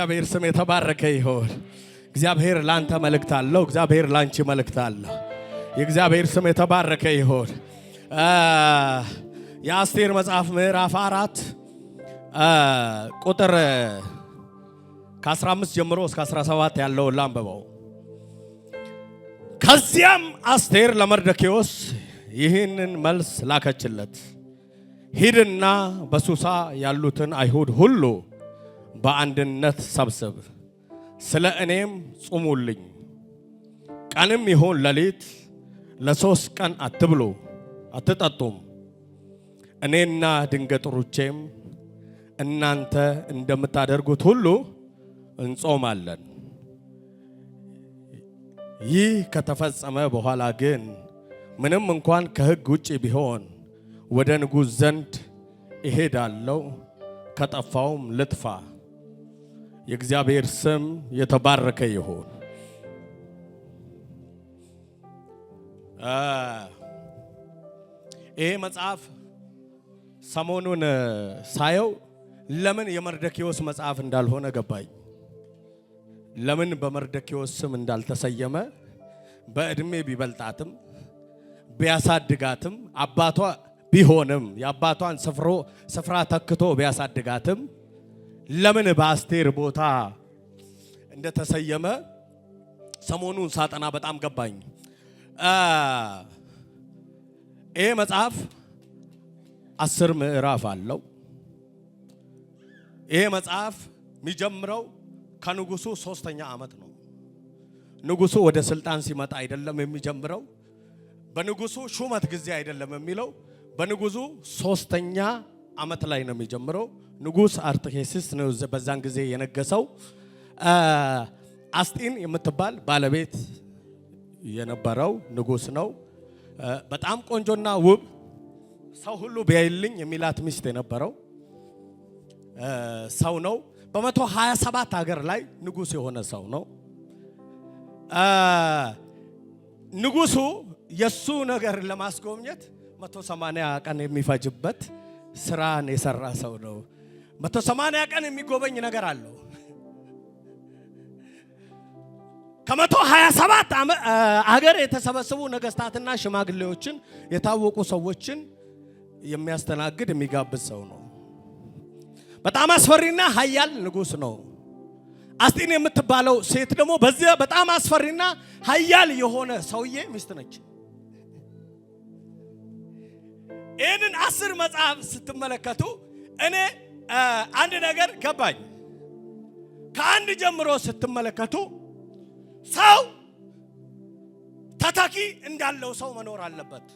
የእግዚአብሔር ስም የተባረከ ይሁን። እግዚአብሔር ላንተ መልእክት አለው። እግዚአብሔር ላንቺ መልእክት አለው። የእግዚአብሔር ስም የተባረከ ይሁን። የአስቴር መጽሐፍ ምዕራፍ 4 ቁጥር ከ15 ጀምሮ እስከ 17 ያለውን ላንብበው። ከዚያም አስቴር ለመርደክዮስ ይህንን መልስ ላከችለት። ሂድና በሱሳ ያሉትን አይሁድ ሁሉ በአንድነት ሰብስብ፣ ስለ እኔም ጹሙልኝ። ቀንም ይሁን ሌሊት ለ3 ቀን አትብሉ አትጠጡም። እኔና ድንገጥሮቼም እናንተ እንደምታደርጉት ሁሉ እንጾማለን። ይህ ከተፈጸመ በኋላ ግን ምንም እንኳን ከሕግ ውጪ ቢሆን ወደ ንጉሥ ዘንድ እሄዳለሁ፣ ከጠፋውም ልጥፋ። የእግዚአብሔር ስም የተባረከ ይሁን። ይሄ መጽሐፍ ሰሞኑን ሳየው ለምን የመርደክዮስ መጽሐፍ እንዳልሆነ ገባኝ። ለምን በመርደክዮስ ስም እንዳልተሰየመ፣ በእድሜ ቢበልጣትም ቢያሳድጋትም አባቷ ቢሆንም የአባቷን ስፍራ ተክቶ ቢያሳድጋትም ለምን በአስቴር ቦታ እንደተሰየመ ሰሞኑን ሳጠና በጣም ገባኝ። ይሄ መጽሐፍ 10 ምዕራፍ አለው። ይሄ መጽሐፍ የሚጀምረው ከንጉሱ 3ኛ ዓመት ነው። ንጉሱ ወደ ስልጣን ሲመጣ አይደለም የሚጀምረው። በንጉሱ ሹመት ጊዜ አይደለም የሚለው። በንጉሱ 3ኛ ዓመት ላይ ነው የሚጀምረው። ንጉስ አርጤክስስ ነው በዛን ጊዜ የነገሰው። አስጢን የምትባል ባለቤት የነበረው ንጉስ ነው። በጣም ቆንጆና ውብ ሰው ሁሉ ቢያይልኝ የሚላት ሚስት የነበረው ሰው ነው። በ127 ሀገር ላይ ንጉስ የሆነ ሰው ነው። ንጉሱ የሱ ነገር ለማስጎብኘት 180 ቀን የሚፈጅበት ስራን የሰራ ሰው ነው። 180 ቀን የሚጎበኝ ነገር አለው። ከ127 ሀገር የተሰበሰቡ ነገስታትና ሽማግሌዎችን የታወቁ ሰዎችን የሚያስተናግድ የሚጋብዝ ሰው ነው። በጣም አስፈሪና ኃያል ንጉስ ነው። አስጢን የምትባለው ሴት ደግሞ በዚያ በጣም አስፈሪና ኃያል የሆነ ሰውዬ ሚስት ነች። ይህንን 10 መጽሐፍ ስትመለከቱ እኔ አንድ ነገር ገባኝ። ከአንድ ጀምሮ ስትመለከቱ ሰው ተተኪ እንዳለው ሰው መኖር አለበት።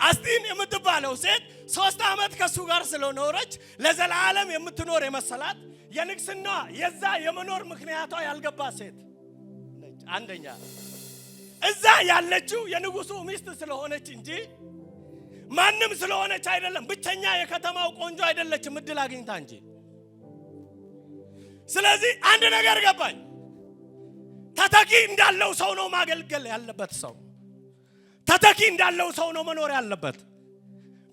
አስጢን የምትባለው ሴት 3 ዓመት ከሱ ጋር ስለኖረች ለዘላለም የምትኖር የመሰላት የንግስና የዛ የመኖር ምክንያቷ ያልገባ ሴት ነች። አንደኛ እዛ ያለችው የንጉሱ ሚስት ስለሆነች እንጂ ማንም ስለሆነች አይደለም። ብቸኛ የከተማው ቆንጆ አይደለችም እድል አግኝታ እንጂ። ስለዚህ አንድ ነገር ገባኝ። ተተኪ እንዳለው ሰው ነው ማገልገል ያለበት ሰው። ተተኪ እንዳለው ሰው ነው መኖር ያለበት።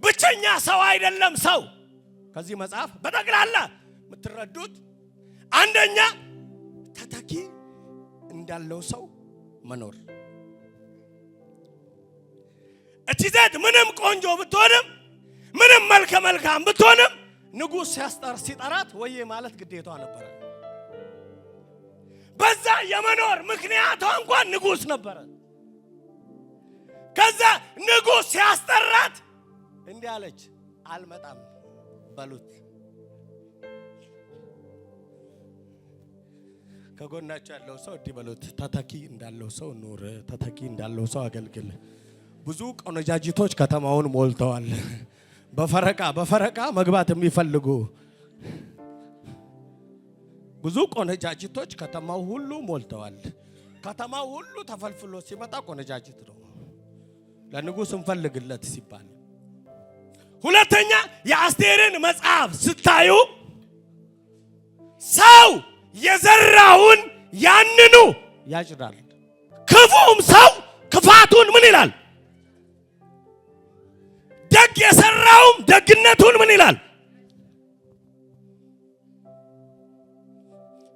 ብቸኛ ሰው አይደለም ሰው። ከዚህ መጽሐፍ በጠቅላላ የምትረዱት አንደኛ ተተኪ እንዳለው ሰው መኖር። እቺ ሴት ምንም ቆንጆ ብትሆንም ምንም መልካም ብትሆንም ንጉስ ሲጠራት ወዬ ማለት ግዴቷ ነበር። በዛ የመኖር ምክንያቷ እንኳን ንጉስ ነበር። ከዛ ንጉስ ሲያስጠራት እንዲህ አለች፣ አልመጣም በሉት። ከጎናቸው ያለው ሰው እንዲህ በሉት፣ ተተኪ እንዳለው ሰው ኑር፣ ተተኪ እንዳለው ሰው አገልግል። ብዙ ቆነጃጅቶች ከተማውን ሞልተዋል። በፈረቃ መግባት የሚፈልጉ ብዙ ቆነጃጅቶች ከተማው ሁሉ ሞልተዋል። ከተማው ሁሉ ተፈልፍሎ ሲመጣ ቆነጃጅት ነው ለንጉስ እንፈልግለት ሲባል። ሁለተኛ የአስቴርን መጽሐፍ ስታዩ ሰው የዘራውን ያንኑ ያጭዳል። ክፉም ሰው ክፋቱን ምን ይላል? ደግ የሰራውም ደግነቱን ምን ይላል?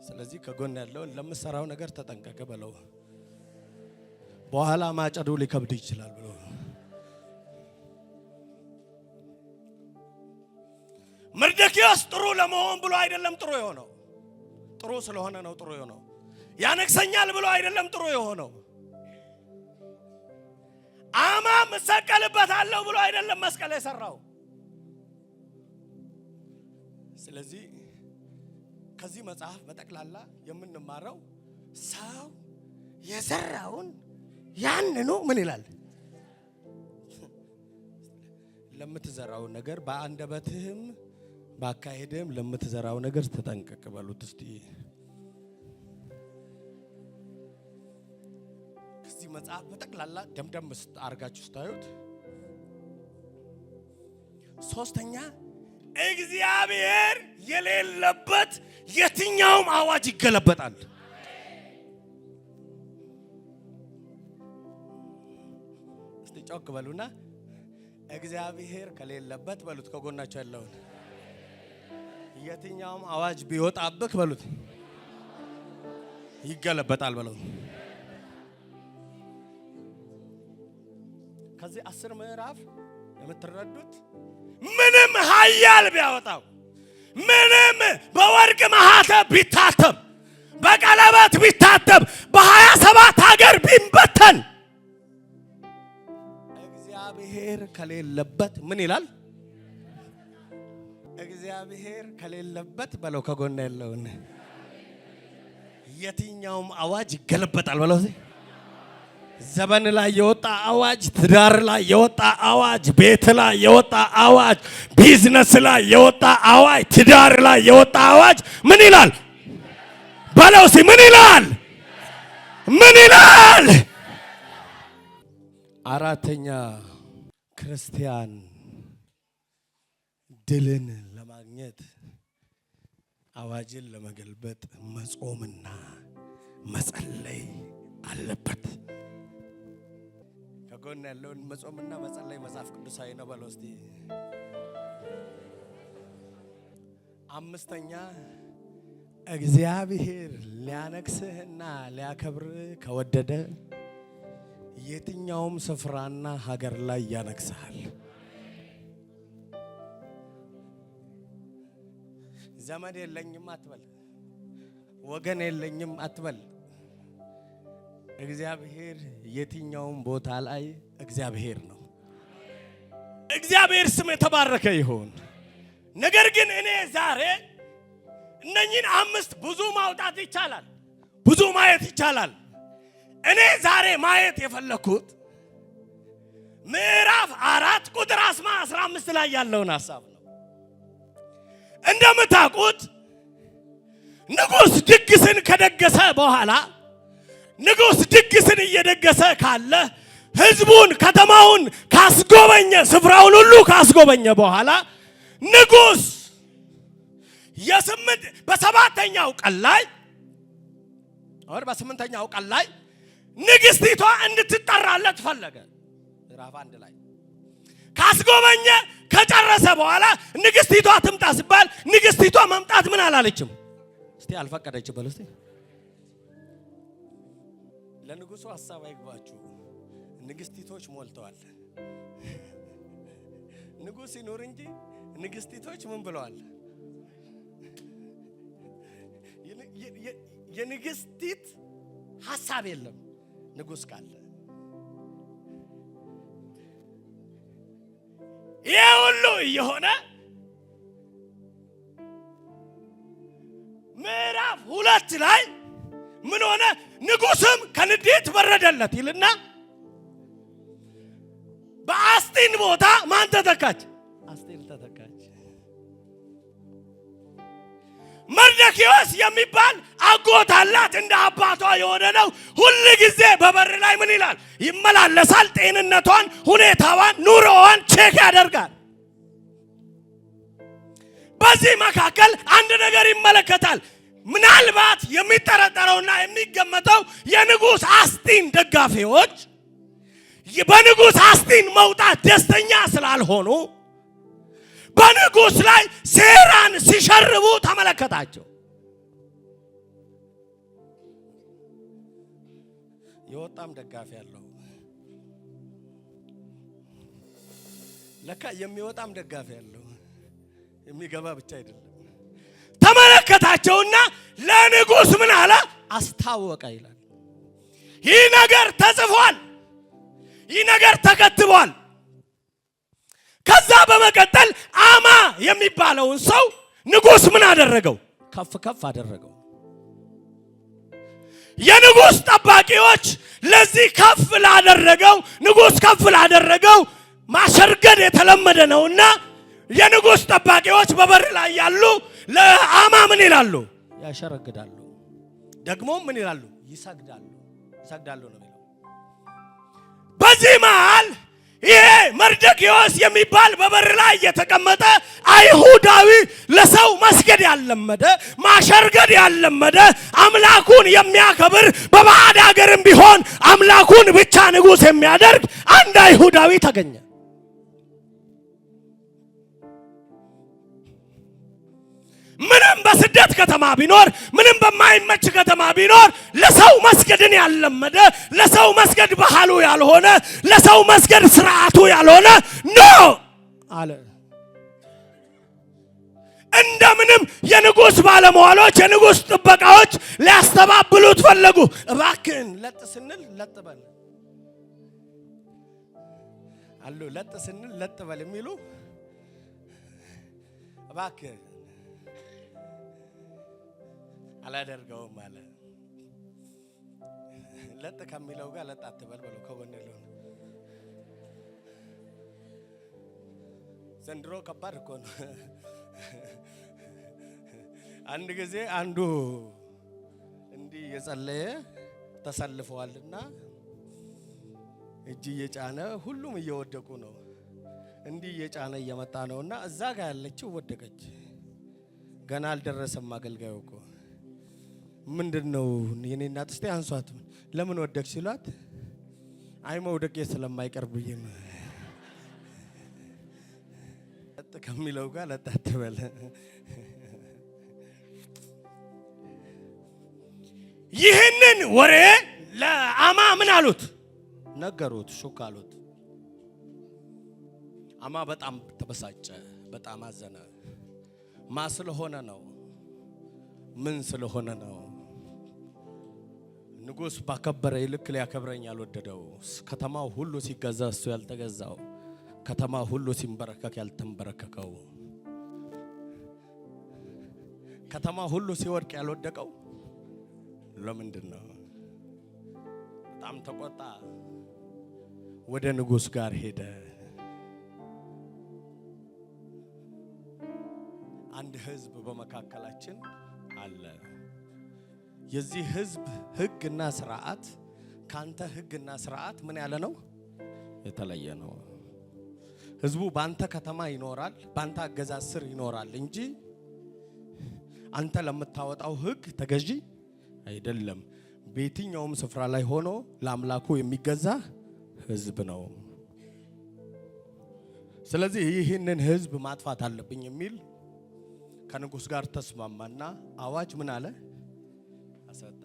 ስለዚህ ከጎን ያለውን ለምትሰራው ነገር ተጠንቀቅ በለው። በኋላ ማጨዱ ሊከብድ ይችላል ብሎ መርዶክዮስ ጥሩ ለመሆን ብሎ አይደለም ጥሩ የሆነው፣ ጥሩ ስለሆነ ነው ጥሩ የሆነው። ያነክሰኛል ብሎ አይደለም ጥሩ የሆነው። አማም እሰቀልበታለሁ ብሎ አይደለም መስቀል የሰራው። ስለዚህ ከዚህ መጽሐፍ በጠቅላላ የምንማረው ሰው የዘራውን ያንኑ ምን ይላል? ለምትዘራው ነገር በአንደበትህም ባካሄድህም ለምትዘራው ነገር ተጠንቀቅ በሉት እስቲ። ከዚህ መጽሐፍ በጠቅላላ ደምደም አርጋችሁ ስታዩት ሶስተኛ እግዚአብሔር የሌለበት የትኛውም አዋጅ ይገለበጣል። እስቲ ጮክ በሉና እግዚአብሔር ከሌለበት በሉት። ከጎናቸው ያለውን የትኛውም አዋጅ ቢወጣብህ በሉት ይገለበጣል በሉት። ከዚህ 10 ምዕራፍ የምትረዱት ምንም ኃያል ቢያወጣው፣ ምንም በወርቅ ማህተም ቢታተም፣ በቀለበት ቢታተም፣ በ27 ሀገር ቢንበተን እግዚአብሔር ከሌለበት ምን ይላል? እግዚአብሔር ከሌለበት በለው። ከጎን ያለውን የትኛውም አዋጅ ይገለበጣል በለው። ዘመን ላይ የወጣ አዋጅ፣ ትዳር ላይ የወጣ አዋጅ፣ ቤት ላይ የወጣ አዋጅ፣ ቢዝነስ ላይ የወጣ አዋጅ፣ ትዳር ላይ የወጣ አዋጅ ምን ይላል በለው። እስኪ ምን ይላል? ምን ይላል? አራተኛ ክርስቲያን ድልን ለማግኘት አዋጅን ለመገልበጥ መጾምና መጸለይ አለበት። ከጎን ያለውን መጾምና መጸለይ መጽሐፍ ቅዱሳዊ ነው በለው እስቲ። አምስተኛ እግዚአብሔር ሊያነግስህና ሊያከብርህ ከወደደ የትኛውም ስፍራና ሀገር ላይ ያነግስሃል። ዘመድ የለኝም አትበል፣ ወገን የለኝም አትበል። እግዚአብሔር የትኛውም ቦታ ላይ እግዚአብሔር ነው። እግዚአብሔር ስም የተባረከ ይሁን። ነገር ግን እኔ ዛሬ እነኚህን 5 ብዙ ማውጣት ይቻላል፣ ብዙ ማየት ይቻላል። እኔ ዛሬ ማየት የፈለኩት ምዕራፍ 4 ቁጥር 15 ላይ ያለውን ሐሳብ ነው። እንደምታውቁት ንጉሥ ድግስን ከደገሰ በኋላ ንጉሥ ድግስን እየደገሰ ካለ ህዝቡን ከተማውን ካስጎበኘ ስፍራውን ሁሉ ካስጎበኘ በኋላ ንጉሥ በ8ኛው ቀን ላይ ወር በ8ኛው ቀን ላይ ንግስቲቷ እንድትጠራለት ፈለገ። ምዕራፍ 1 ላይ ካስጎበኘ ከጨረሰ በኋላ ንግስቲቷ ትምጣ ሲባል ንግስቲቷ መምጣት ምን አላለችም? እስቲ አልፈቀደችም በሉ እስቲ። ለንጉሱ ሐሳብ አይግባችሁ፣ ንግስቲቶች ሞልተዋል። ንጉስ ይኖር እንጂ ንግስቲቶች ምን ብለዋል? የንግስቲት ሐሳብ የለም ንጉስ ካለ። ይሄ ሁሉ የሆነ ምዕራፍ 2 ላይ ምን ሆነ? ንጉስም ከንዴት በረደለት ይልና በአስጢን ቦታ ማን ተተካች? አስጢን ተተካች። መርዶክዮስ የሚባል አጎት አላት፣ እንደ አባቷ የሆነ ነው። ሁሉ ጊዜ በበር ላይ ምን ይላል? ይመላለሳል። ጤንነቷን፣ ሁኔታዋን፣ ኑሮዋን ቼክ ያደርጋል። በዚህ መካከል አንድ ነገር ይመለከታል። ምናልባት የሚጠረጠረውና የሚገመተው የንጉሥ አስጢን ደጋፊዎች በንጉሥ አስጢን መውጣት ደስተኛ ስላልሆኑ በንጉሥ ላይ ሴራን ሲሸርቡ ተመለከታቸው። የወጣም ደጋፊ ያለው ለካ የሚወጣም ደጋፊ ያለው የሚገባ ብቻ አይደለም። ተመለከታቸውና ለንጉስ ምን አለ? አስታወቀ ይላል። ይህ ነገር ተጽፏል፣ ይህ ነገር ተከትቧል። ከዛ በመቀጠል አማ የሚባለውን ሰው ንጉስ ምን አደረገው? ከፍ ከፍ አደረገው። የንጉስ ጠባቂዎች ለዚህ ከፍ ላደረገው ንጉስ ከፍ ላደረገው ማሸርገድ የተለመደ ነውና የንጉስ ጠባቂዎች በበር ላይ ያሉ ለአማ ምን ይላሉ? ያሸረግዳሉ። ደግሞ ምን ይላሉ? ይሰግዳሉ ነው የሚለው። በዚህ መሃል ይሄ መርዶክዮስ የሚባል በበር ላይ የተቀመጠ አይሁዳዊ ለሰው መስገድ ያለመደ ማሸርገድ ያለመደ አምላኩን የሚያከብር በባዕድ ሀገርም ቢሆን አምላኩን ብቻ ንጉስ የሚያደርግ አንድ አይሁዳዊ ተገኘ። ምንም በስደት ከተማ ቢኖር ምንም በማይመች ከተማ ቢኖር ለሰው መስገድን ያለመደ ለሰው መስገድ ባህሉ ያልሆነ ለሰው መስገድ ስርዓቱ ያልሆነ ኖ አለ። እንደምንም የንጉስ ባለሟሎች የንጉስ ጥበቃዎች ሊያስተባብሉት ፈለጉ። እባክህን ለጥ ስንል ለጥ በል አሉ። ለጥ ስንል ለጥ በል የሚሉ እባክህ አላደርገውም አለ። ለጥ ከሚለው ጋር ለጥ አትበል በለው ከወነለው። ዘንድሮ ከባድ እኮ ነው። አንድ ጊዜ አንዱ እንዲህ የጸለየ ተሰልፈዋልና እጅ እየጫነ ሁሉም እየወደቁ ነው። እንዲህ እየጫነ እየመጣ ነውና እዛ ጋር ያለችው ወደቀች። ገና አልደረሰም አገልጋዩ እኮ። ምንድነው የኔ እናት እስቲ አንሷት ለምን ወደቅሽ ሲሏት አይ መውደቄ ስለማይቀርብኝ ነው። ለጥ ከሚለው ጋር ለጥ አትበል። ይህንን ወሬ ለአማ ምን አሉት? ነገሩት፣ ሹክ አሉት። አማ በጣም ተበሳጨ፣ በጣም አዘነ። ማ ስለሆነ ነው? ምን ስለሆነ ነው? ንጉስ ባከበረ ይልክ ሊያከብረኝ ያልወደደው፣ ከተማው ሁሉ ሲገዛ እሱ ያልተገዛው፣ ከተማ ሁሉ ሲንበረከክ ያልተንበረከከው፣ ከተማ ሁሉ ሲወድቅ ያልወደቀው ለምንድን ነው? በጣም ተቆጣ። ወደ ንጉስ ጋር ሄደ። አንድ ህዝብ በመካከላችን አለ። የዚህ ህዝብ ህግና ስርዓት ካንተ ህግና ስርዓት ምን ያለ ነው? የተለየ ነው። ህዝቡ ባንተ ከተማ ይኖራል፣ ባንተ አገዛዝ ስር ይኖራል እንጂ አንተ ለምታወጣው ህግ ተገዢ አይደለም። በየትኛውም ስፍራ ላይ ሆኖ ለአምላኩ የሚገዛ ህዝብ ነው። ስለዚህ ይህንን ህዝብ ማጥፋት አለብኝ የሚል ከንጉስ ጋር ተስማማና አዋጅ ምን አለ? አሰጣ።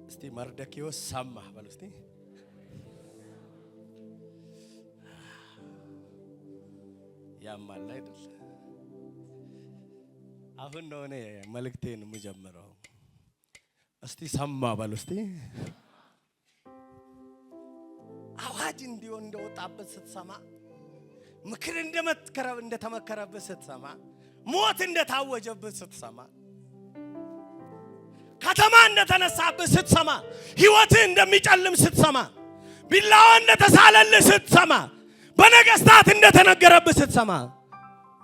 እስቲ መርዶክዮስ ሰማ በሉ እስቲ። ያማል አይደል? አሁን ነው እኔ መልእክቴን የምጀምረው። እስቲ ሰማ በሉ እስቲ። አዋጅ እንዲሆን እንደወጣበት ስትሰማ፣ ምክር እንደተመከረበት ስትሰማ፣ ሞት እንደታወጀበት ስትሰማ፣ ከተማ እንደተነሳበት ስትሰማ፣ ህይወትህ እንደሚጨልም ስትሰማ፣ ቢላዋ እንደተሳለልህ ስትሰማ፣ በነገስታት እንደተነገረበት ስትሰማ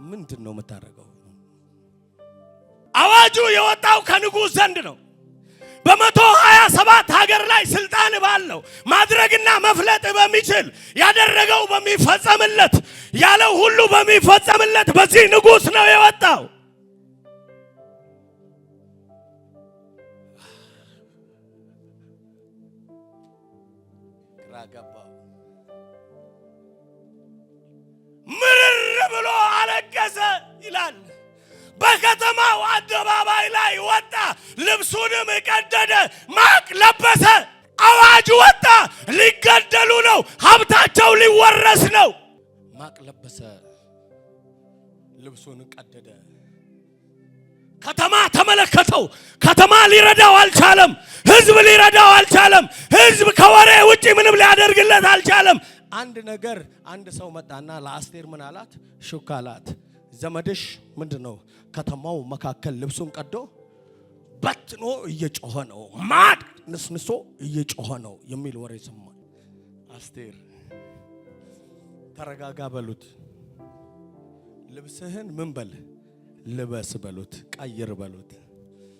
ምንድነው የምታደርገው? አዋጁ የወጣው ከንጉስ ዘንድ ነው። በ127 ሀገር ላይ ስልጣን ባለው ማድረግና መፍለጥ በሚችል ያደረገው በሚፈጸምለት ያለው ሁሉ በሚፈጸምለት በዚህ ንጉስ ነው የወጣው። ግራ ገባው። ምርር ብሎ አለቀሰ ይላል። በከተማው አደባባይ ላይ ልብሱንም ቀደደ፣ ማቅ ለበሰ። አዋጅ ወጣ፣ ሊገደሉ ነው፣ ሀብታቸው ሊወረስ ነው። ማቅ ለበሰ፣ ልብሱን ቀደደ። ከተማ ተመለከተው። ከተማ ሊረዳው አልቻለም። ህዝብ ሊረዳው አልቻለም። ህዝብ ከወሬ ውጪ ምንም ሊያደርግለት አልቻለም። አንድ ነገር አንድ ሰው መጣና ለአስቴር ምን አላት? ሹክ አላት። ዘመድሽ ምንድነው ከተማው መካከል ልብሱን ቀዶ በትኖ እየጮኸ ነው፣ ማቅ ንስንሶ እየጮኸ ነው የሚል ወሬ ሰማ። አስቴር ተረጋጋ በሉት። ልብስህን ምን በል ልበስ በሉት፣ ቀይር በሉት።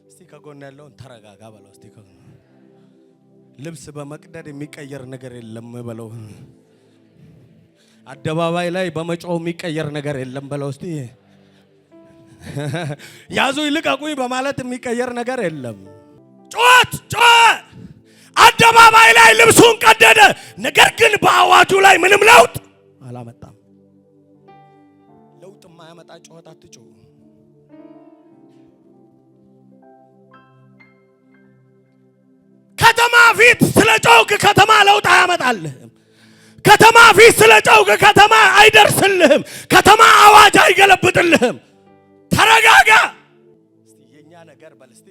እስቲ ከጎን ያለውን ተረጋጋ በለው። እስቲ ልብስ በመቅደድ የሚቀየር ነገር የለም በለው። አደባባይ ላይ በመጮህ የሚቀየር ነገር የለም በለው። እስቲ ያዙ ይልቀቁኝ በማለት የሚቀየር ነገር የለም። ጮት አደባባይ ላይ ልብሱን ቀደደ። ነገር ግን በአዋጁ ላይ ምንም ለውጥ አላመጣም። ለውጥ የማያመጣ ጮት አትጮህ። ከተማ ፊት ስለ ጮክ ከተማ ለውጥ አያመጣልህም። ከተማ ፊት ስለ ጮክ ከተማ አይደርስልህም። ከተማ አዋጅ አይገለብጥልህም። ተረጋጋ። እስቲ የኛ ነገር በል እስቲ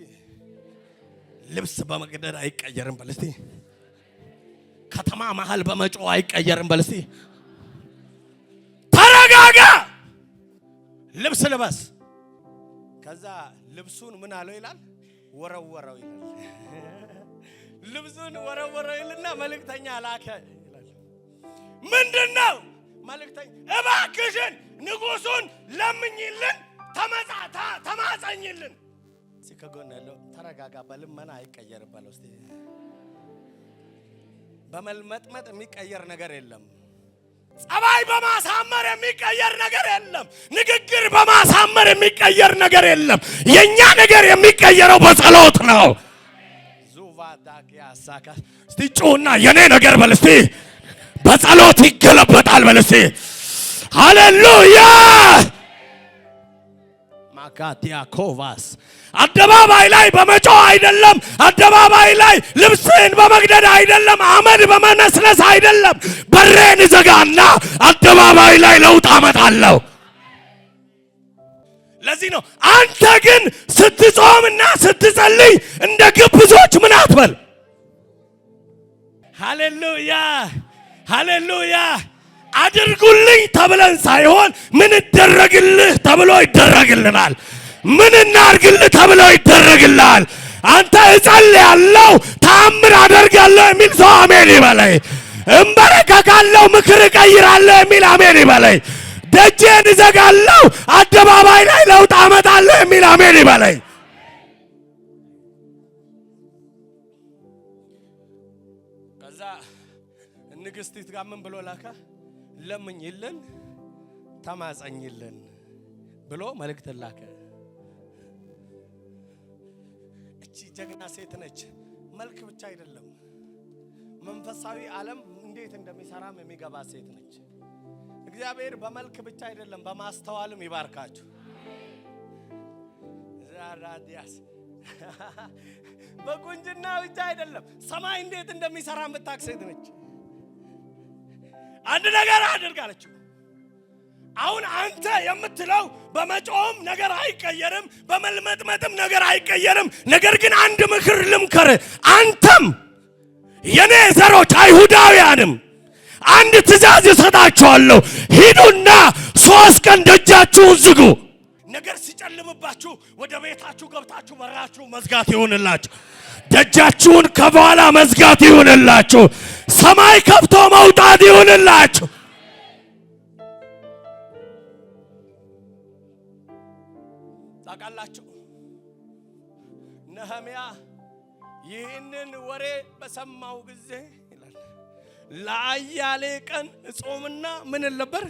ልብስ በመቅደድ አይቀየርም በል እስቲ ከተማ መሃል በመጮህ አይቀየርም በል እስቲ ተረጋጋ። ልብስ ልበስ። ከዛ ልብሱን ምን አለው ይላል? ወረወረው ይላል። ልብሱን ወረወረው ይልና መልእክተኛ ላከ ይላል። ምንድነው መልእክተኛ? እባክሽን ንጉሱን ለምኝልን፣ ተማጸኝልን። ሲከጎን ያለው ተረጋጋ። በልመና አይቀየርም በለው እስቲ። በመልመጥመጥ የሚቀየር ነገር የለም። ጸባይ በማሳመር የሚቀየር ነገር የለም። ንግግር በማሳመር የሚቀየር ነገር የለም። የኛ ነገር የሚቀየረው በጸሎት ነው። ዙቫዳቂያሳካ እስቲ ጩና የኔ ነገር በል እስቲ በጸሎት ይገለበጣል በል እስቲ። ሃሌሉያ ማካቲያኮቫስ አደባባይ ላይ በመጮህ አይደለም። አደባባይ ላይ ልብስን በመቅደድ አይደለም። አመድ በመነስነስ አይደለም። በሬን ዘጋና አደባባይ ላይ ለውጥ አመጣለሁ። ለዚህ ነው አንተ ግን ስትጾምና ስትጸልይ እንደ ግብዞች ምን አትበል። ሃሌሉያ ሃሌሉያ። አድርጉልኝ ተብለን ሳይሆን ምን ይደረግልህ ተብሎ ይደረግልናል። ምን እናርግልህ ተብሎ ይደረግልሃል። አንተ እጸልያለሁ ተአምር አደርጋለሁ የሚል ሰው አሜን ይበለኝ። እንበረከካለሁ ምክር እቀይራለሁ የሚል አሜን ይበለኝ። ደጄን እዘጋለሁ አደባባይ ላይ ለውጥ አመጣለሁ የሚል አሜን ይበለኝ። ከዛ ንግስቲት ጋር ምን ብሎ ላካ? ለምኝልን ተማጸኝልን ብሎ መልእክት ላከ። እቺ ጀግና ሴት ነች። መልክ ብቻ አይደለም መንፈሳዊ ዓለም እንዴት እንደሚሰራም የሚገባ ሴት ነች። እግዚአብሔር በመልክ ብቻ አይደለም በማስተዋልም ይባርካችሁ። ዛራዲያስ በቁንጅና ብቻ አይደለም ሰማይ እንዴት እንደሚሰራ የምታውቅ ሴት ነች። አንድ ነገር አድርጋለችው። አሁን አንተ የምትለው በመጮህም ነገር አይቀየርም፣ በመልመጥመጥም ነገር አይቀየርም። ነገር ግን አንድ ምክር ልምከር። አንተም የኔ ዘሮች አይሁዳውያንም አንድ ትእዛዝ እሰጣችኋለሁ። ሂዱና 3 ቀን ደጃችሁን ዝጉ። ነገር ሲጨልምባችሁ ወደ ቤታችሁ ገብታችሁ በራችሁ መዝጋት ይሁንላችሁ። ደጃችሁን ከበኋላ መዝጋት ይሁንላችሁ። ሰማይ ከፍቶ መውጣት ይሁንላችሁ። ታውቃላችሁ ነህምያ ይህንን ወሬ በሰማው ጊዜ ይላል ለአያሌ ቀን ጾምና ምን ነበር?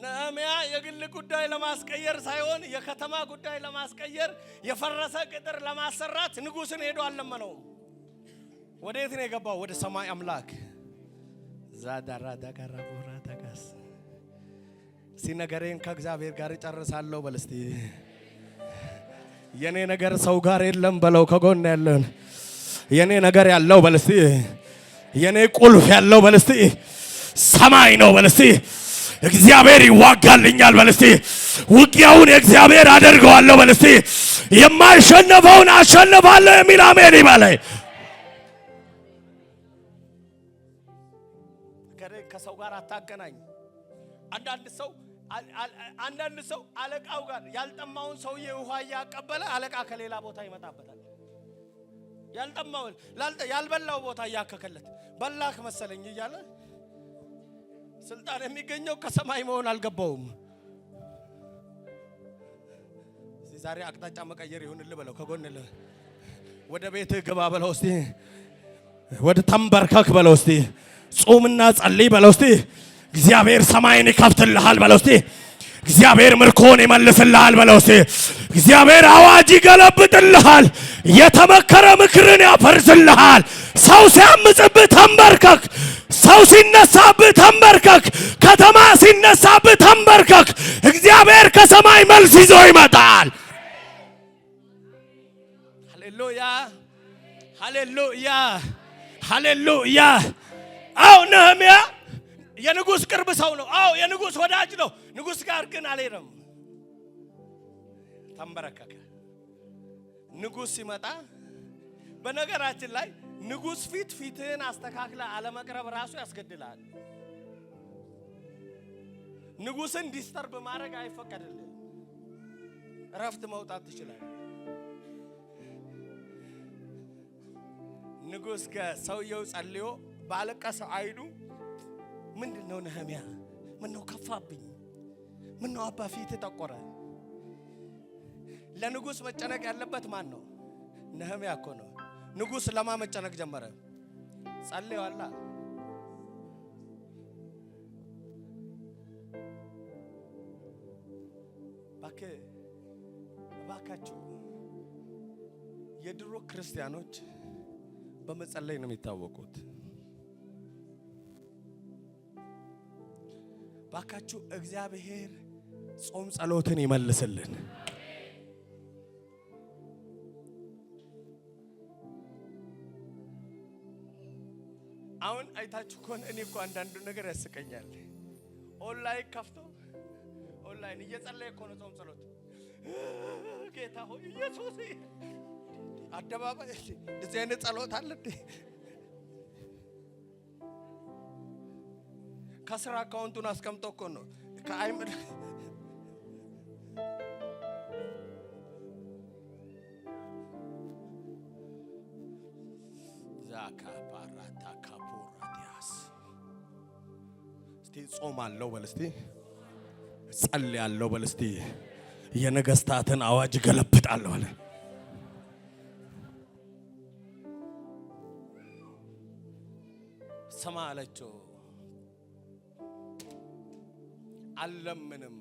ነህምያ የግል ጉዳይ ለማስቀየር ሳይሆን የከተማ ጉዳይ ለማስቀየር የፈረሰ ቅጥር ለማሰራት ንጉስን ሄዶ አለመነው። ወዴት ነው የገባው? ወደ ሰማይ አምላክ ዛዳራ ዳጋራ ቦራ ተጋስ ሲነገረን ከእግዚአብሔር ጋር ጨርሳለሁ በል እስቲ። የኔ ነገር ሰው ጋር የለም በለው። ከጎን ያለን የኔ ነገር ያለው በልስቲ የኔ ቁልፍ ያለው በልስቲ ሰማይ ነው በልስቲ እግዚአብሔር ይዋጋልኛል በልስቲ ውጊያውን እግዚአብሔር አደርገዋለሁ በልስቲ የማይሸነፈውን አሸንፋለሁ የሚል አሜን ይበላይ። ከሰው ጋር አታገናኝ። አንዳንድ ሰው አለቃው ጋር ያልጠማውን ሰውዬ ውሃ እያቀበለ አለቃ ከሌላ ቦታ ይመጣበታል። ያልበላው ቦታ እያከከለት በላክ መሰለኝ እያለ ስልጣን የሚገኘው ከሰማይ መሆን አልገባውም። ዛሬ አቅጣጫ መቀየር ይሁንልህ በለው። ከጎን ወደ ቤትህ ግባ በለው። እስቲ ወደ ተንበርከክ በለው። እስቲ ጾምና ጸልይ በለው። እስቲ እግዚአብሔር ሰማይን ይከፍትልሃል በለው። እስቲ እግዚአብሔር ምርኮን ይመልስልሃል በለው። እስቲ እግዚአብሔር አዋጅ ይገለብጥልሃል። የተመከረ ምክርን ያፈርስልሃል። ሰው ሲያምጽብህ ተንበርከክ። ሰው ሲነሳብህ ተንበርከክ። ከተማ ሲነሳብህ ተንበርከክ። እግዚአብሔር ከሰማይ መልስ ይዞ ይመጣል። ሃሌሉያ ሃሌሉያ ሃሌሉያ። አው ነህምያ የንጉስ ቅርብ ሰው ነው። አው የንጉስ ወዳጅ ነው። ንጉስ ጋር ግን አልሄደም። ተንበረከከ። ንጉስ ሲመጣ በነገራችን ላይ ንጉስ ፊትህን አስተካክለ አለመቅረብ ራሱ ያስገድላል። ንጉስን ዲስተርብ ማድረግ አይፈቀድልህም። እረፍት መውጣት ትችላለህ። ንጉስ ከሰውየው ጸልዮ ባለቀሰ አይኑ ምንድነው ነህምያ ምነው ከፋብኝ? ምነው አባ ፊት ተቆረ? ለንጉስ መጨነቅ ያለበት ማን ነው? ነህምያ እኮ ነው። ንጉስ ለማ መጨነቅ ጀመረ? ጸልዮአላ። ባካችሁ የድሮ ክርስቲያኖች በመጸለይ ነው የሚታወቁት። ባካችሁ እግዚአብሔር ጾም ጸሎትን ይመልስልን። አሁን አይታችሁ ኮን እኔ እኮ አንዳንዱ ነገር ያስቀኛል። ኦንላይን ከፍቶ ኦንላይን እየጸለየ እኮ ነው ጾም ጸሎት። ጌታ ሆይ ኢየሱስ አደባባይ እንደዚህ አይነት ጸሎት አለ እንዴ? ከስራ አካውንቱን አስቀምጦ እኮ ነው ከአይምድ ዛካ ባራታ ካፖራዲያስ እስቲ ጾም አለው በል እስቲ ጸልያለሁ በል እስቲ የነገስታትን አዋጅ ገለብጣለሁ አለ። ሰማ አለችው። አለምንም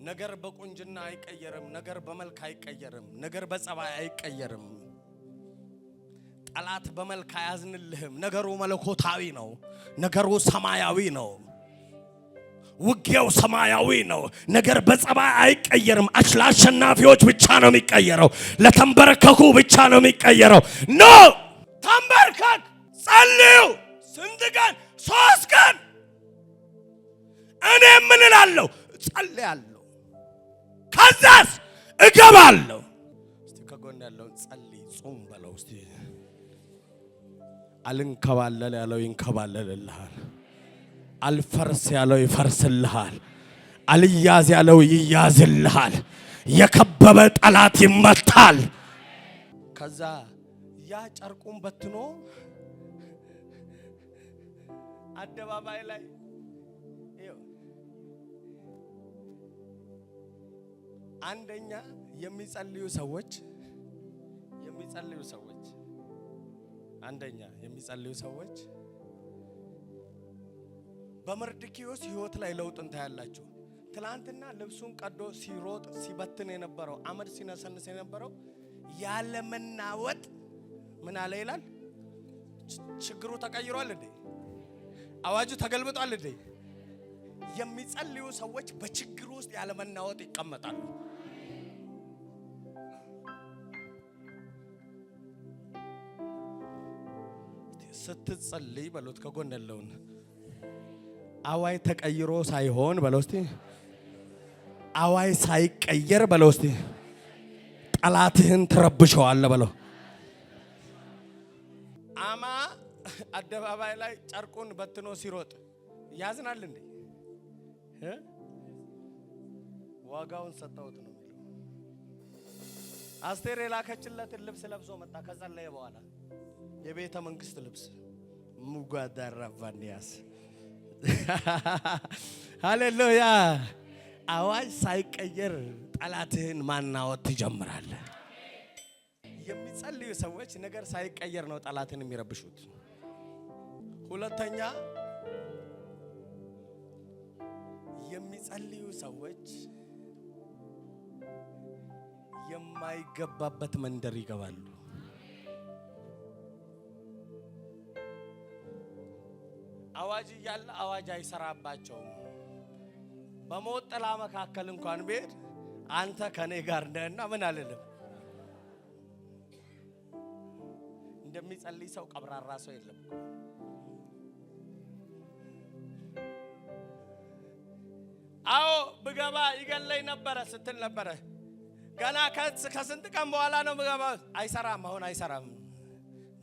ነገር በቁንጅና አይቀየርም። ነገር በመልክ አይቀየርም። ነገር በጸባይ አይቀየርም። ጠላት በመልክ አያዝንልህም። ነገሩ መለኮታዊ ነው። ነገሩ ሰማያዊ ነው። ውጊያው ሰማያዊ ነው። ነገር በጸባይ አይቀየርም። ለአሸናፊዎች ብቻ ነው የሚቀየረው። ለተንበረከኩ ብቻ ነው የሚቀየረው። ኖ ተንበርከክ፣ ጸልዩ። ስንት ቀን? 3 ቀን። እኔ ምን እላለሁ? ጸልያለሁ። ከዛስ እገባለሁ። እስቲ ከጎን ያለውን ጸልይ ጾም በለው እስቲ። አልንከባለል ያለው ይንከባለልልሃል። አልፈርስ ያለው ይፈርስልሃል። አልያዝ ያለው ይያዝልሃል። የከበበ ጠላት ይመታል። ከዛ ያ ጨርቁን በትኖ አደባባይ ላይ አንደኛ የሚጸልዩ ሰዎች በመርድኪዮስ ህይወት ላይ ለውጥ እንታያላችሁ። ትላንትና ልብሱን ቀዶ ሲሮጥ ሲበትን የነበረው አመድ ሲነሰንስ የነበረው ያለ መናወጥ ምን አለ ይላል? ችግሩ ተቀይሯል እንዴ? አዋጁ ተገልብጧል እንዴ? የሚጸልዩ ሰዎች በችግር ውስጥ ያለ መናወጥ ይቀመጣሉ። ስትጸልይ በሉት ከጎን ያለውን አዋይ ተቀይሮ ሳይሆን በለው እስቲ አዋይ ሳይቀየር በለው እስቲ ጠላትህን ትረብሸዋለህ በለው። አማ አደባባይ ላይ ጨርቁን በትኖ ሲሮጥ ያዝናል እንዴ? ዋጋውን ሰጠውት ነው የሚለው። አስቴር የላከችለትን ልብስ ለብሶ መጣ ከጸለየ በኋላ የቤተ መንግስት ልብስ ሙጋዳራቫንያስ ሃሌሉያ። አዋጅ ሳይቀየር ጠላትህን ማናወጥ ትጀምራለህ። የሚጸልዩ ሰዎች ነገር ሳይቀየር ነው ጠላትን የሚረብሹት። ሁለተኛ የሚጸልዩ ሰዎች የማይገባበት መንደር ይገባሉ። አዋጅ እያለ አዋጅ አይሰራባቸውም። በሞት ጥላ መካከል እንኳን ቤት አንተ ከኔ ጋር ነህና ምን አልልም። እንደሚጸልይ ሰው ቀብራራ ሰው የለም። አዎ ብገባ ይገለኝ ነበረ ስትል ነበረ። ገና ከስንት ቀን በኋላ ነው ብገባ። አይሰራም፣ አሁን አይሰራም።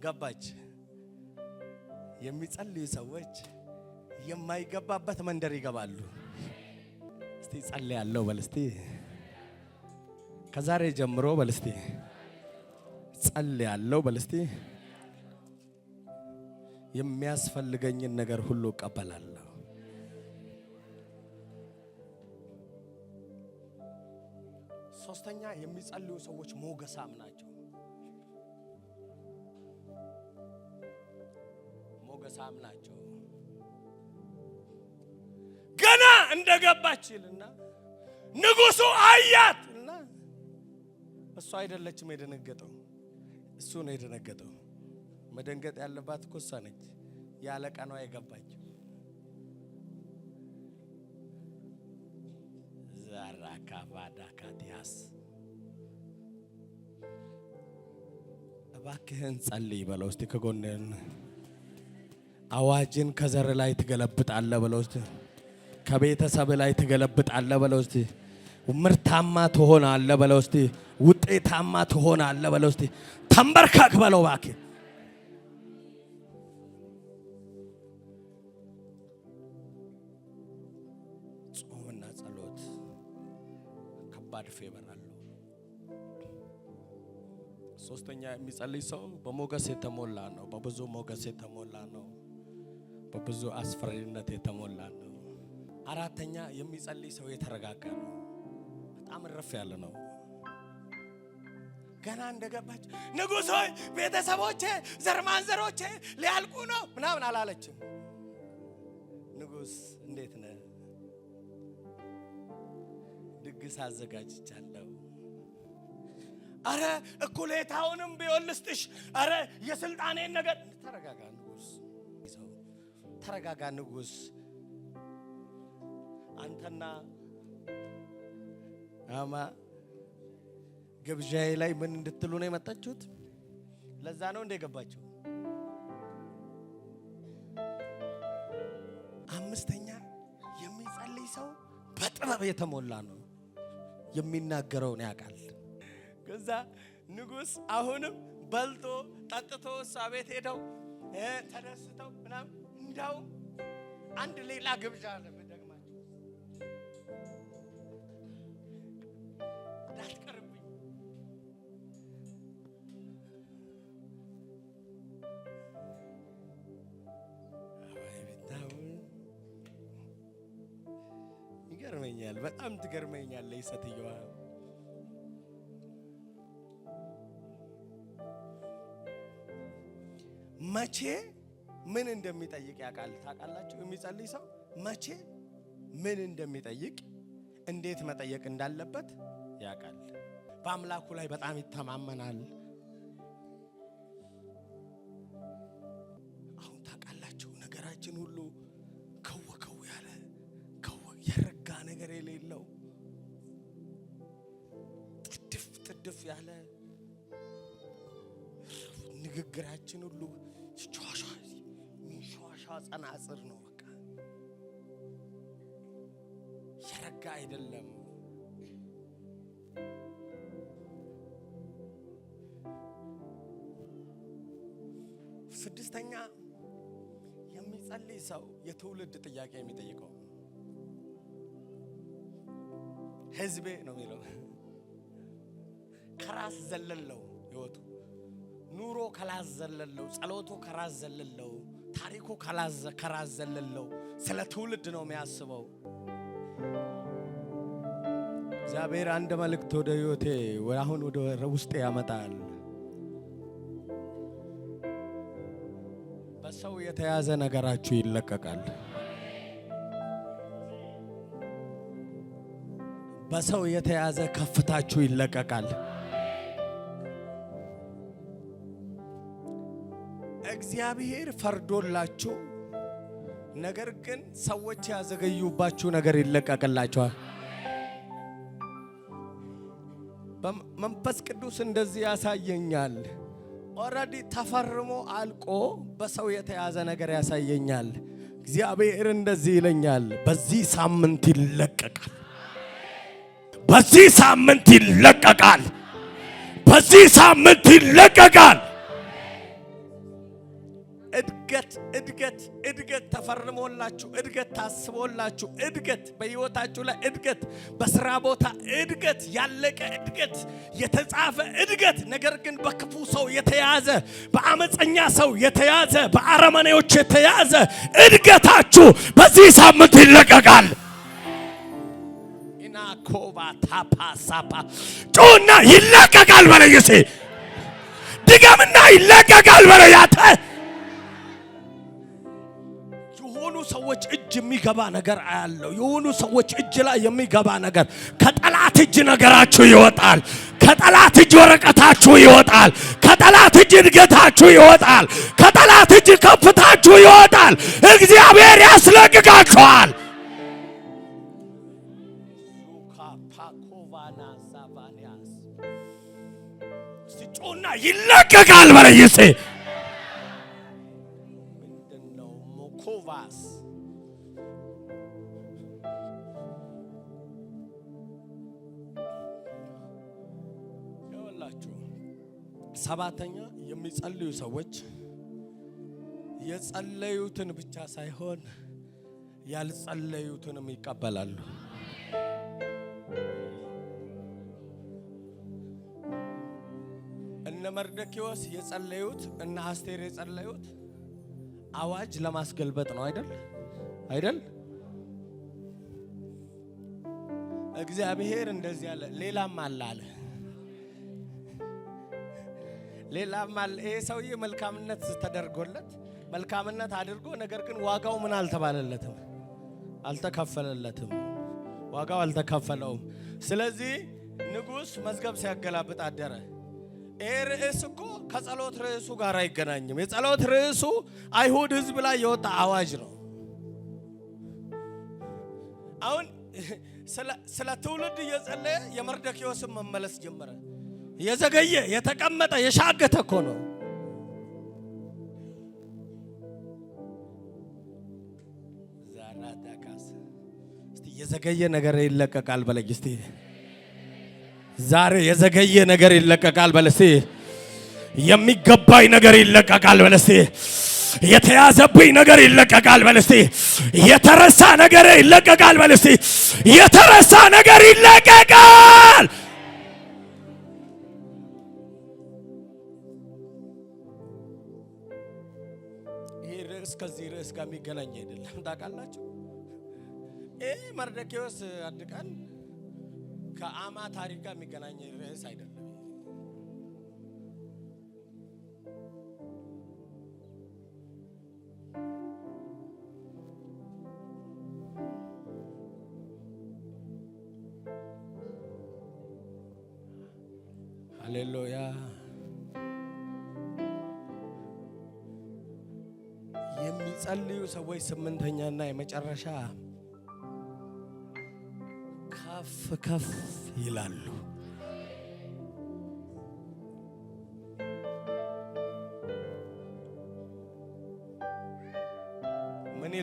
ገባች። የሚጸልዩ ሰዎች የማይገባበት መንደር ይገባሉ። እስቲ ጸልያለሁ በል እስቲ ከዛሬ ጀምሮ በል እስቲ ጸልያለሁ በል እስቲ የሚያስፈልገኝን ነገር ሁሉ እቀበላለሁ። ሶስተኛ የሚጸልዩ ሰዎች ሞገሳም ናቸው። ሞገሳም ናቸው። ገና እንደገባችልና ንጉሱ አያት እና እሱ አይደለችም የደነገጠው፣ እሱ ነው የደነገጠው። መደንገጥ ያለባት እኮ እሷ ነች። ያለ ቀኗ የገባችው ዛራካባዳካቲያስ እባክህን ጸልይ በለው እስቲ ከጎንህን አዋጅን ከዘር ላይ ትገለብጣለህ በለው እስቲ ከቤተሰብ ላይ ትገለብጣለህ በለው እስቲ ምርታማ ትሆናለህ በለው እስቲ ውጤታማ ትሆናለህ በለው እስቲ ተንበርከክ በለው እባክህ። ጾምና ጸሎት ከባድ ፌቨር አለው። ሶስተኛ የሚጸልይ ሰው በሞገስ የተሞላ ነው። በብዙ ሞገስ የተሞላ ነው። በብዙ አስፈሪነት የተሞላ ነው። አራተኛ የሚጸልይ ሰው የተረጋጋ ነው። በጣም እረፍ ያለ ነው። ገና እንደገባች ንጉሥ ሆይ ቤተሰቦቼ ዘር ማንዘሮቼ ሊያልቁ ነው ምናምን አላለችም። ንጉሥ እንዴት ነህ? ድግስ አዘጋጅቻለሁ። አረ እኩሌታውንም ቢሆን ልስጥሽ። አረ የስልጣኔን ነገር ተረጋጋ ንጉሥ፣ ተረጋጋ ንጉሥ። አንተና አማ ግብዣዬ ላይ ምን እንድትሉ ነው የመጣችሁት? ለዛ ነው እንደ ገባችሁ። አምስተኛ የሚጸልይ ሰው በጥበብ የተሞላ ነው። የሚናገረውን ያውቃል። ከዛ ንጉሥ አሁንም በልቶ ጠጥቶ እሷ ቤት ሄደው ተደስተው ምናምን እንዳው አንድ ሌላ ግብዣ አለ ደግማችሁ እንዳትቀርብኝ። ይገርመኛል፣ በጣም ትገርመኛለች ሴትዮዋ። መቼ ምን እንደሚጠይቅ ያውቃል። ታውቃላችሁ? የሚጸልይ ሰው መቼ ምን እንደሚጠይቅ እንዴት መጠየቅ እንዳለበት ያውቃል። በአምላኩ ላይ በጣም ይተማመናል። አሁን ታውቃላችሁ ነገራችን ሁሉ ከው ያለ ንግግራችን ሁሉ ሻሻ ጸናጽር ነው። በቃ የረጋ አይደለም። ስድስተኛ የሚጸልይ ሰው የትውልድ ጥያቄ የሚጠይቀው ህዝቤ ነው የሚለው። ከራስ ዘለለው ህይወቱ ኑሮ ከራስ ዘለለው ጸሎቱ ከራስ ዘለለው ታሪኩ ከራስ ዘለለው ስለ ትውልድ ነው የሚያስበው። እግዚአብሔር አንድ መልእክት ወደ ህይወቴ አሁን ወደ ውስጤ ያመጣል። በሰው የተያዘ ነገራችሁ ይለቀቃል። በሰው የተያዘ ከፍታችሁ ይለቀቃል። እግዚአብሔር ፈርዶላችሁ ነገር ግን ሰዎች ያዘገዩባችሁ ነገር ይለቀቅላችኋል። መንፈስ ቅዱስ እንደዚህ ያሳየኛል። ኦሬዲ ተፈርሞ አልቆ በሰው የተያዘ ነገር ያሳየኛል። እግዚአብሔር እንደዚህ ይለኛል፣ በዚህ ሳምንት ይለቀቃል። በዚህ ሳምንት ይለቀቃል። በዚህ ሳምንት ይለቀቃል። እድገት ተፈርሞላችሁ፣ እድገት ታስቦላችሁ፣ እድገት በህይወታችሁ ላይ እድገት፣ በስራ ቦታ እድገት፣ ያለቀ እድገት፣ የተጻፈ እድገት። ነገር ግን በክፉ ሰው የተያዘ፣ በአመፀኛ ሰው የተያዘ፣ በአረመኔዎች የተያዘ እድገታችሁ በዚህ ሳምንት ይለቀቃል። ኢናኮባ ታፓሳፓ ጩና ይለቀቃል በለየሴ ድገምና ይለቀቃል በለያተ የሆኑ ሰዎች እጅ የሚገባ ነገር አያለው። የሆኑ ሰዎች እጅ ላይ የሚገባ ነገር፣ ከጠላት እጅ ነገራችሁ ይወጣል። ከጠላት እጅ ወረቀታችሁ ይወጣል። ከጠላት እጅ እድገታችሁ ይወጣል። ከጠላት እጅ ከፍታችሁ ይወጣል። እግዚአብሔር ያስለቅቃችኋል። ሲጮና ይለቀቃል በለይሴ ምንድነው ሞኮቫስ ይኸውላችሁ። ሰባተኛ የሚጸልዩ ሰዎች የጸለዩትን ብቻ ሳይሆን ያልጸለዩትንም ይቀበላሉ። እነ መርዶክዮስ የጸለዩት እና አስቴር የጸለዩት አዋጅ ለማስገልበጥ ነው አይደል? እግዚአብሔር እንደዚህ አለ። ሌላም አለ። ይሄ ሰውዬ መልካምነት ተደርጎለት መልካምነት አድርጎ ነገር ግን ዋጋው ምን አልተባለለትም፣ አልተከፈለለትም። ዋጋው አልተከፈለውም። ስለዚህ ንጉሥ መዝገብ ሲያገላብጥ አደረ። ይሄ ርዕስ እኮ ከጸሎት ርዕሱ ጋር አይገናኝም። የጸሎት ርዕሱ አይሁድ ሕዝብ ላይ የወጣ አዋጅ ነው። አሁን ስለ ትውልድ እየጸለየ የመርዶክዮስን መመለስ ጀመረ። የዘገየ የተቀመጠ የሻገተ እኮ ነው። ዛራዳካስ እስቲ የዘገየ ነገር ይለቀቃል በለኝ እስቲ። ዛሬ የዘገየ ነገር ይለቀቃል በለስቲ። የሚገባኝ ነገር ይለቀቃል በለስቲ። የተያዘብኝ ነገር ይለቀቃል በለስቲ። የተረሳ ነገር ይለቀቃል በለስቲ። የተረሳ ነገር ይለቀቃል። ይሄ ርዕስ ከዚህ ርዕስ ጋር የሚገናኝ አይደለም። ታውቃላችሁ፣ ይሄ መርዶክዮስ አንድ ቀን ከአማ ታሪክ ጋር የሚገናኝ ርዕስ አይደለም። ሃሌሉያ። የሚጸልዩ ሰዎች ስምንተኛና የመጨረሻ ከፍ ይላሉ።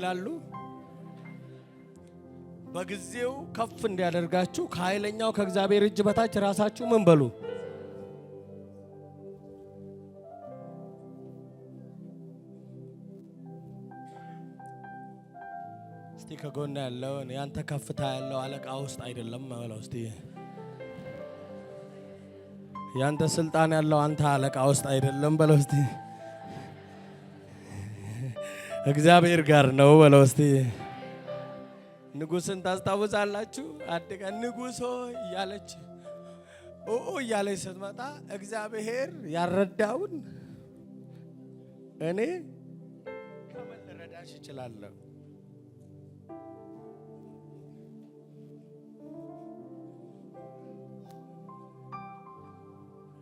ይላሉ? በጊዜው ከፍ እንዲያደርጋችሁ ከኃይለኛው ከእግዚአብሔር እጅ በታች ራሳችሁ ምን በሉ? እስቲ ከጎን ያለው ያንተ ከፍታ ያለው አለቃ ውስጥ አይደለም ማለት እስቲ ያንተ ስልጣን ያለው አንተ አለቃ ውስጥ አይደለም በለው እስቲ እግዚአብሔር ጋር ነው በለው እስቲ። ንጉስን ታስታውሳላችሁ? አደጋ ንጉሶ እያለች እያለች ስትመጣ እግዚአብሔር ያረዳውን እኔ ከምን ልረዳሽ እችላለሁ?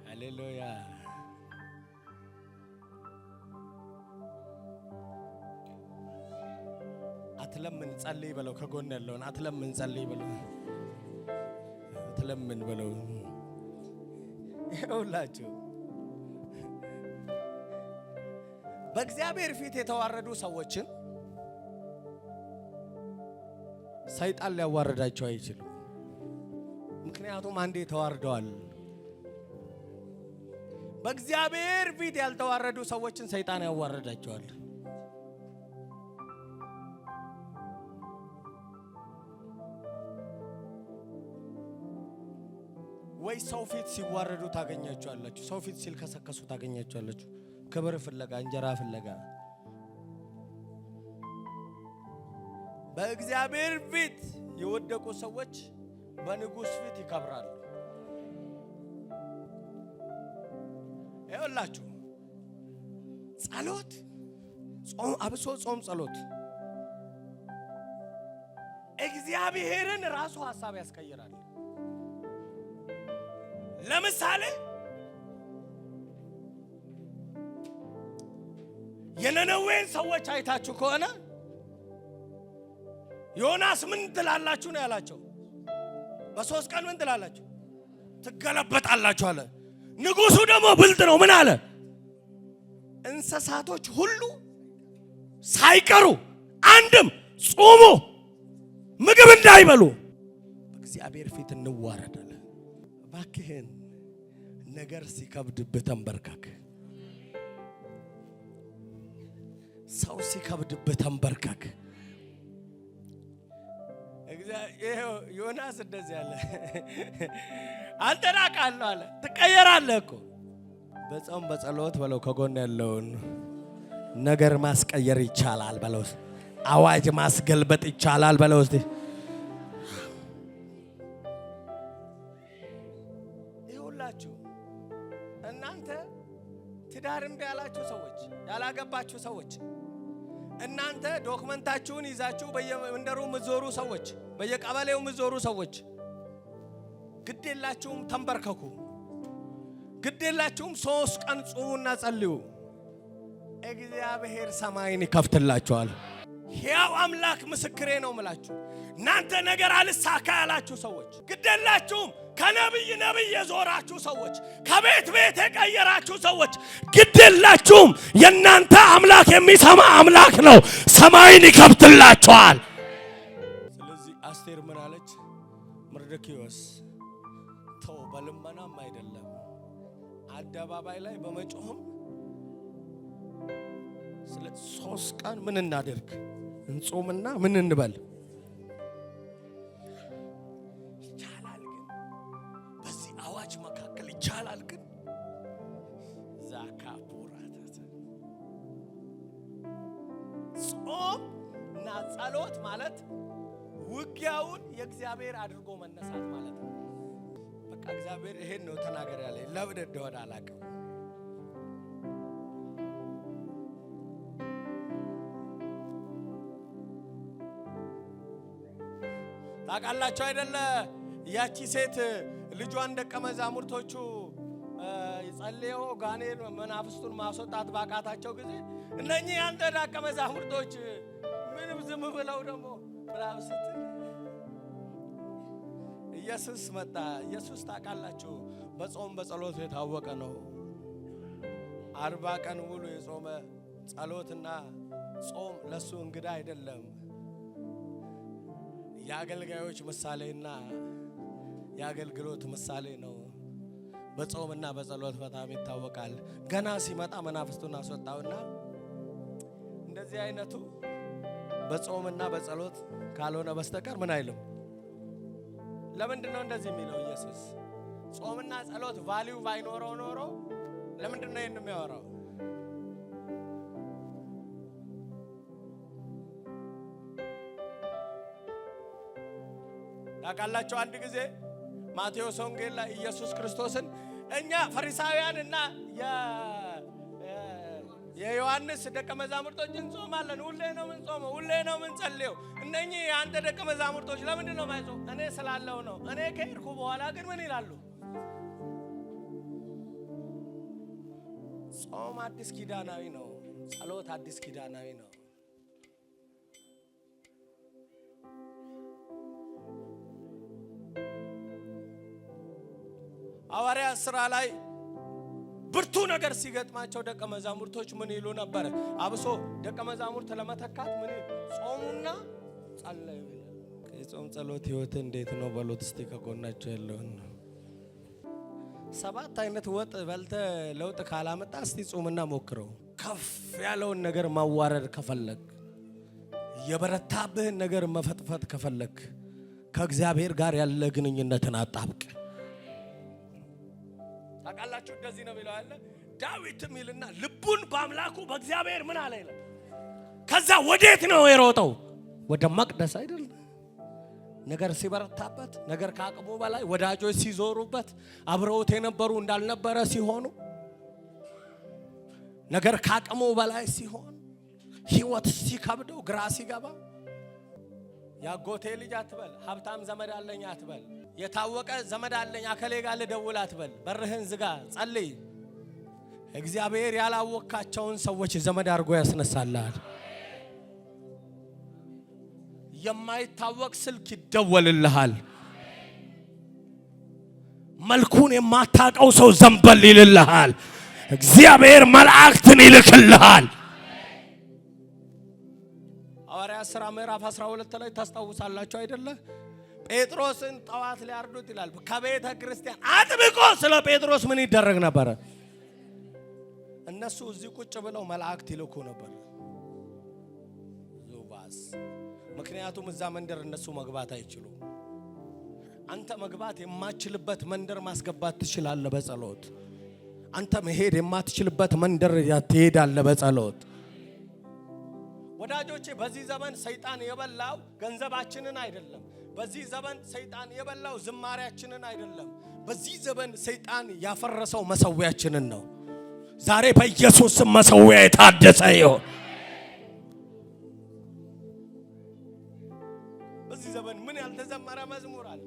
ሃሌሉያ። አትለምን ጸልይ በለው። ከጎን ያለውን አትለምን ጸልይ በለው። አትለምን በለው። ይኸውላችሁ በእግዚአብሔር ፊት የተዋረዱ ሰዎችን ሰይጣን ሊያዋርዳቸው አይችልም። ምክንያቱም አንዴ ተዋርደዋል። በእግዚአብሔር ፊት ያልተዋረዱ ሰዎችን ሰይጣን ያዋርዳቸዋል። ወይ ሰው ፊት ሲዋረዱ ታገኛቸዋላችሁ። ሰው ፊት ሲልከሰከሱ ታገኛቸዋላችሁ። ክብር ፍለጋ፣ እንጀራ ፍለጋ። በእግዚአብሔር ፊት የወደቁ ሰዎች በንጉሥ ፊት ይከብራሉ። ይኸውላችሁ ጸሎት፣ ጾም፣ አብሶ ጾም ጸሎት እግዚአብሔርን ራሱ ሐሳብ ያስቀይራል። ለምሳሌ የነነዌን ሰዎች አይታችሁ ከሆነ ዮናስ ምን ትላላችሁ ነው ያላቸው? በ3 ቀን ምን ትላላችሁ? ትገለበጣላችሁ አለ። ንጉሱ ደግሞ ብልጥ ነው። ምን አለ? እንስሳቶች ሁሉ ሳይቀሩ አንድም ጾሙ ምግብ እንዳይበሉ በእግዚአብሔር ፊት እንዋረዳለን። ባክህን ነገር ሲከብድብህ ተንበርከክ። ሰው ሲከብድብህ ተንበርከክ። ዮናስ እንደዚህ አለ። አንተ ናቃለሁ አለ። ትቀየራለህ እኮ በጾም በጸሎት በለው። ከጎን ያለውን ነገር ማስቀየር ይቻላል በለው። አዋጅ ማስገልበጥ ይቻላል በለው። እስቲ ይሁላችሁ እናንተ ትዳር እምቢ ያላችሁ ሰዎች፣ ያላገባችሁ ሰዎች፣ እናንተ ዶክመንታችሁን ይዛችሁ በየመንደሩ ምዞሩ ሰዎች፣ በየቀበሌው ምዞሩ ሰዎች ግዴላችሁም ተንበርከኩ። ግዴላችሁም 3 ቀን ጾሙና ጸልዩ። እግዚአብሔር ሰማይን ይከፍትላችኋል። ሕያው አምላክ ምስክሬ ነው የምላችሁ። እናንተ ነገር አልሳካ ያላችሁ ሰዎች፣ ግዴላችሁም ከነብይ ነብይ የዞራችሁ ሰዎች፣ ከቤት ቤት የቀየራችሁ ሰዎች ግዴላችሁም የእናንተ አምላክ የሚሰማ አምላክ ነው። ሰማይን ይከፍትላችኋል። ስለዚህ አስቴር ምን አለች? መርዶክዮስ ተው፣ በልመናም አይደለም አደባባይ ላይ በመጮህም ስለ 3 ቀን ምን እናደርግ? እንጾምና ምን እንበል? ይቻላል ግን በዚህ አዋጅ መካከል ይቻላል ግን ዛካፑራታ ጾም እና ጸሎት ማለት ውጊያውን የእግዚአብሔር አድርጎ መነሳት ማለት ነው። በቃ እግዚአብሔር ይሄን ነው ተናገር ያለኝ። ለምን እንደሆነ አላውቅም። ታውቃላችሁ አይደለ? ያቺ ሴት ልጇን ደቀ መዛሙርቶቹ ጸልየው ጋኔን መናፍስቱን ማስወጣት ባቃታቸው ጊዜ እነኚህ ያንተ ደቀ መዛሙርቶች ምንም ዝም ብለው ደግሞ ብራብስት ኢየሱስ መጣ። ኢየሱስ ታውቃላችሁ በጾም በጸሎት የታወቀ ነው። 40 ቀን ሙሉ የጾመ ጸሎትና ጾም ለሱ እንግዳ አይደለም። የአገልጋዮች ምሳሌና የአገልግሎት ምሳሌ ነው። በጾምና በጸሎት በጣም ይታወቃል። ገና ሲመጣ መናፍስቱን አስወጣውና እንደዚህ አይነቱ በጾምና በጸሎት ካልሆነ በስተቀር ምን አይልም። ለምንድን ነው እንደዚህ የሚለው ኢየሱስ? ጾምና ጸሎት ቫልዩ ባይኖረው ኖሮ ለምንድን ነው የሚያወራው? ታውቃላችሁ አንድ ጊዜ ማቴዎስ ወንጌል ላይ ኢየሱስ ክርስቶስን እኛ ፈሪሳውያንና የዮሐንስ ደቀ መዛሙርቶች እንጾማለን፣ ሁሌ ነው የምንጾመው፣ ሁሌ ነው የምንጸልየው። እነኚህ አንተ ደቀ መዛሙርቶች ለምንድን ነው የማይጾሙ? እኔ ስላለው ነው። እኔ ከሄድኩ በኋላ ግን ምን ይላሉ? ጾም አዲስ ኪዳናዊ ነው፣ ጸሎት አዲስ ኪዳናዊ ነው። ሐዋርያት ሥራ ላይ ብርቱ ነገር ሲገጥማቸው ደቀ መዛሙርቶች ምን ይሉ ነበር? አብሶ ደቀ መዛሙርት ለመተካት ምን ጾሙና ጸለዩ። የጾም ጸሎት ህይወት እንዴት ነው በሉት እስቲ ከጎናቸው ያለውን። 7 አይነት ወጥ በልተ ለውጥ ካላመጣ እስቲ ጾምና ሞክረው። ከፍ ያለውን ነገር ማዋረድ ከፈለክ፣ የበረታብህን ነገር መፈጥፈጥ ከፈለክ ከእግዚአብሔር ጋር ያለ ግንኙነትን አጣብቅ። ታውቃላችሁ እንደዚህ ነው የሚለው አለ ዳዊትም ይልና ልቡን በአምላኩ በእግዚአብሔር ምን አለ ይላል። ከዛ ወዴት ነው የሮጠው? ወደ መቅደስ አይደል? ነገር ሲበረታበት፣ ነገር ከአቅሙ በላይ ወዳጆች ሲዞሩበት፣ አብረውት የነበሩ እንዳልነበረ ሲሆኑ፣ ነገር ከአቅሙ በላይ ሲሆን፣ ህይወት ሲከብደው፣ ግራ ሲገባ ያጎቴ ልጅ አትበል፣ ሀብታም ዘመድ አለኝ አትበል፣ የታወቀ ዘመድ አለኝ አከሌ ጋር ልደውል አትበል። በርህን ዝጋ፣ ጸልይ። እግዚአብሔር ያላወቃቸውን ሰዎች ዘመድ አድርጎ ያስነሳልሃል። የማይታወቅ ስልክ ይደወልልሃል። መልኩን የማታውቀው ሰው ዘንበል ይልልሃል። እግዚአብሔር መላእክትን ይልክልሃል። ሐዋርያት ሥራ ምዕራፍ 12 ላይ ታስታውሳላችሁ አይደለ? ጴጥሮስን ጠዋት ሊያርዱት ይላል። ከቤተ ክርስቲያን አጥብቆ ስለ ጴጥሮስ ምን ይደረግ ነበር? እነሱ እዚህ ቁጭ ብለው መላእክት ይልኩ ነበር። ዙባስ ምክንያቱም እዛ መንደር እነሱ መግባት አይችሉም። አንተ መግባት የማትችልበት መንደር ማስገባት ትችላለህ በጸሎት። አንተ መሄድ የማትችልበት መንደር ትሄዳለህ በጸሎት። ወዳጆቼ በዚህ ዘመን ሰይጣን የበላው ገንዘባችንን አይደለም። በዚህ ዘመን ሰይጣን የበላው ዝማሪያችንን አይደለም። በዚህ ዘመን ሰይጣን ያፈረሰው መሰዊያችንን ነው። ዛሬ በኢየሱስ ስም መሰዊያ የታደሰ ይሁን። በዚህ ዘመን ምን ያልተዘመረ መዝሙር አለ?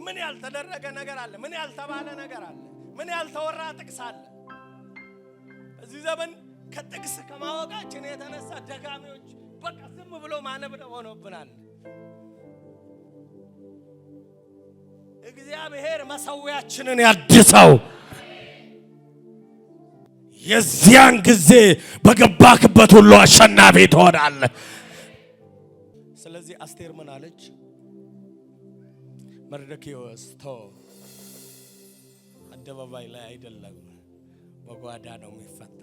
ምን ያልተደረገ ነገር አለ? ምን ያልተባለ ነገር አለ? ምን ያልተወራ ጥቅስ አለ? በዚህ ዘመን ከጥቅስ ከማወቃችን የተነሳ ደጋሚዎች በቃ ዝም ብሎ ማነብነብ ሆኖብናል። እግዚአብሔር መሰዊያችንን ያድሰው። የዚያን ጊዜ በገባክበት ሁሉ አሸናፊ ትሆናለህ። ስለዚህ አስቴር ምን አለች? መርዶክዮስ ተው፣ አደባባይ ላይ አይደለም በጓዳ ነው የሚፈታ።